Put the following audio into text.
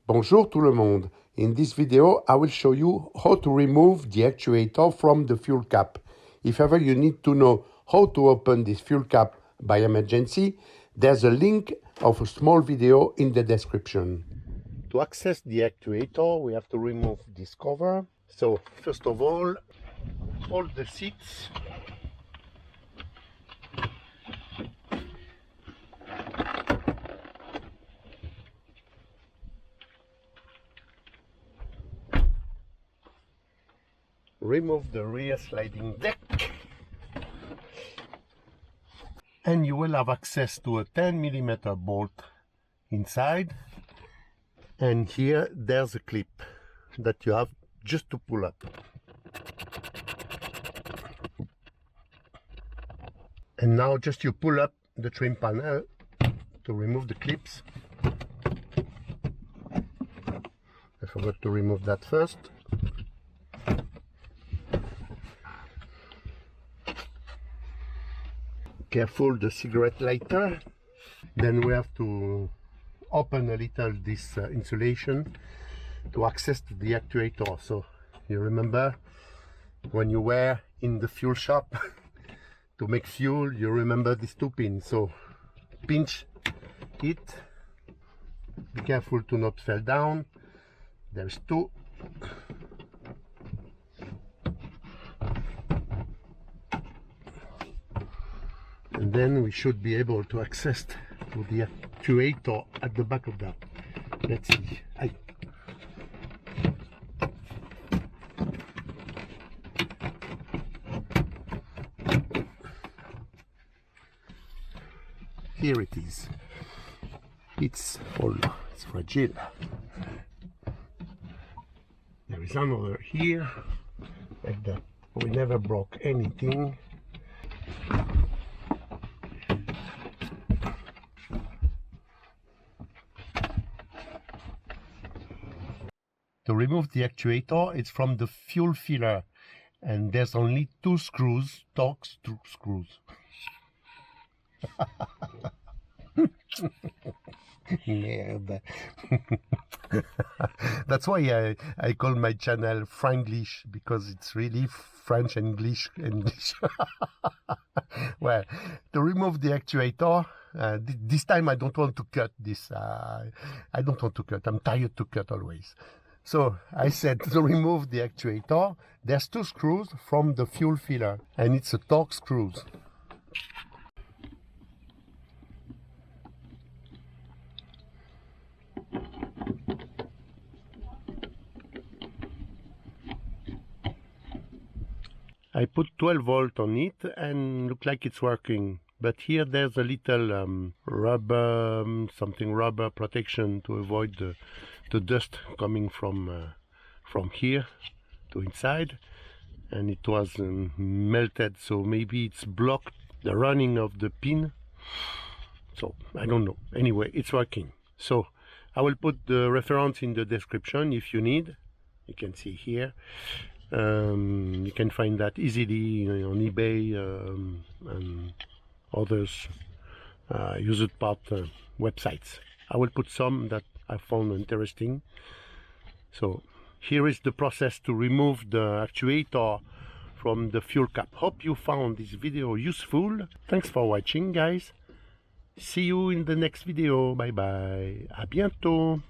Bonjour tout le monde. In this video, I will show you how to remove the actuator from the fuel cap. If ever you need to know how to open this fuel cap by emergency, there's a link of a small video in the description. To access the actuator, we have to remove this cover. So, first of all the seats. Remove the rear sliding deck, and you will have access to a 10mm bolt inside, and here there's a clip that you have just to pull up. And now just you pull up the trim panel to remove the clips. I forgot to remove that first. Careful, the cigarette lighter. Then we have to open a little this insulation to access to the actuator. So you remember when you were in the fuel shop to make fuel, you remember these two pins. So pinch it, be careful to not fall down. There's two. And then we should be able to access to the actuator at the back of that. Let's see. Here it is. It's fragile. There is another here, like that. We never broke anything. To remove the actuator, it's from the fuel filler, and there's only two screws, Torx screws. Merde. That's why I call my channel Franglish, because it's really French English. Well, to remove the actuator, this time I don't want to cut this. I don't want to cut. I'm tired to cut always. So I said to remove the actuator, there's two screws from the fuel filler, and it's a Torx screws. I put 12 volt on it and look like it's working. But here there's a little rubber protection to avoid the dust coming from here to inside, and it was melted, so maybe it's blocked the running of the pin. So I don't know. Anyway, it's working. So I will put the reference in the description if you need. You can see here. You can find that easily on eBay and others used part websites. I will put some that I found interesting. So here is the process to remove the actuator from the fuel cap. Hope you found this video useful. Thanks for watching, guys. See you in the next video. Bye bye. À bientôt.